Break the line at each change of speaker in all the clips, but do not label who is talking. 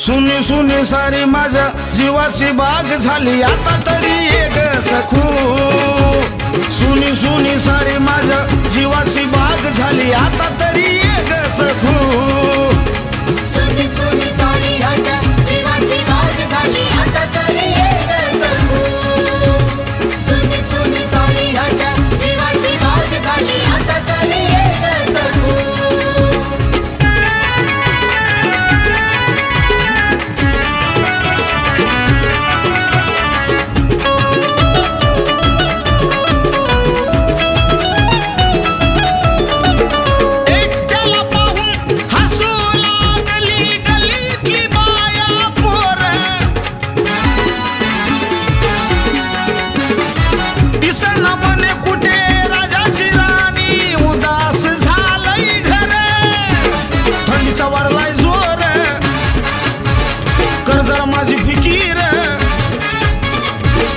सुनी सुनी सारी माझ्या जीवाची बाग झाली आता तरी एक सखू। सुनी सुनी सारी माझ्या जीवाची बाग झाली आता तरी एक सखू।
सुनी सुनी सारी ह्याच्या जीवाची बाग झाली आता तरी एक सखू। सुनी सुनी सारी ह्याच्या जीवाची बाग झाली आता तरी एक सखू।
वाढलाय जोर कर जरा माझी फिकीर,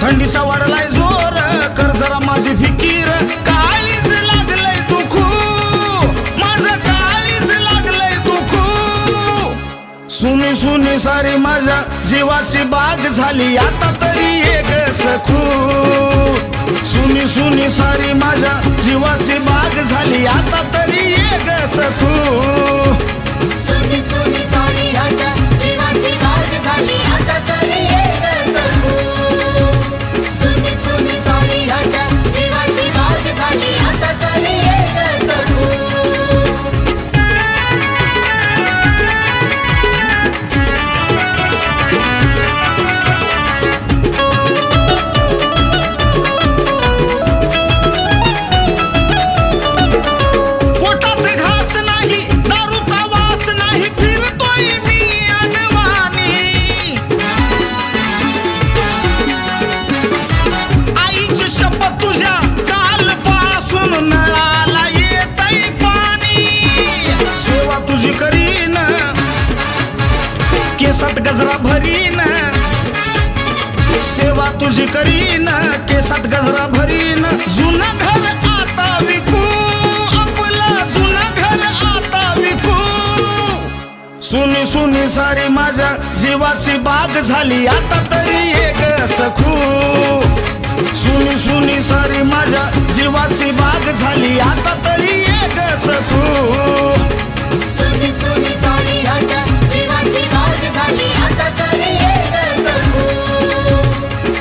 थंडीचा वाढलाय जोर कर जरा माझी फिकीर। काळीज लागलंय दुखू माझं काळीज लागलंय दुखू। सुनी सुनी सारी माझ्या जीवाची बाग झाली आता तरी एक सखू। सुनी सुनी सारी माझ्या जीवाची बाग झाली आता तरी एक सखू।
सुनी सुनी सारी ह्याच्या जीवाची बाग झाली आता तरी एक सखू। सुनी सुनी सारी ह्याच्या जीवाची बाग झाली आता तरी एक सखू।
केसात गजरा भरीन सेवा तुझी करीन, केसात गजरा भरीन। जुनं घर आता विकू आपलं जुनं घर आता विकू। सुनी सुनी सारी माझ्या जीवाची बाग झाली आता तरी एक सखू। सुनी सुनी सारी माझ्या जीवाची बाग झाली आता तरी एक सखू।
सुनी सुनी सारी ह्याच्या जीवाची बाग झाली आता तरी एक सखू।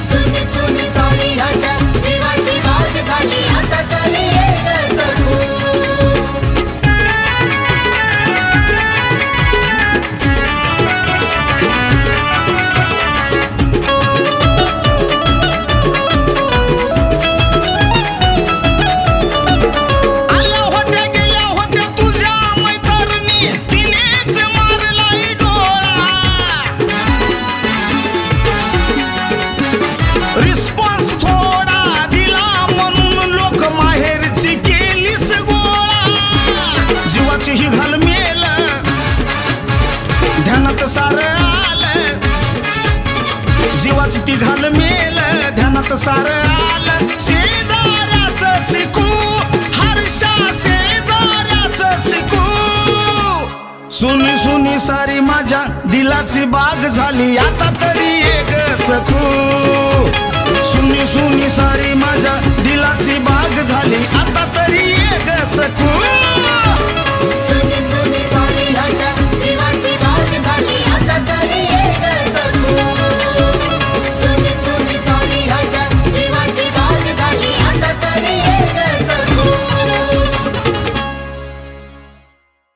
सुनी सुनी सारी ह्याच्या जीवाची बाग झाली आता तरी एक सखू।
रिस्पॉन्स थोडा दिला म्हणून लोक माहेरची केलीस गोळा। जीवाची ही घालमेल ध्यानात सारं आलं, जीवाची ती घालमेल ध्यानात सारं आलं। शेजाऱ्याचं शिकू हर्षा शेजाऱ्याचं शिकू। सुनी सुनी सारी माझ्या दिलाची बाग झाली आता तरी एक सखू। सुनी सुनी सारी माझ्या दिलाची बाग झाली आता तरी एक सखू।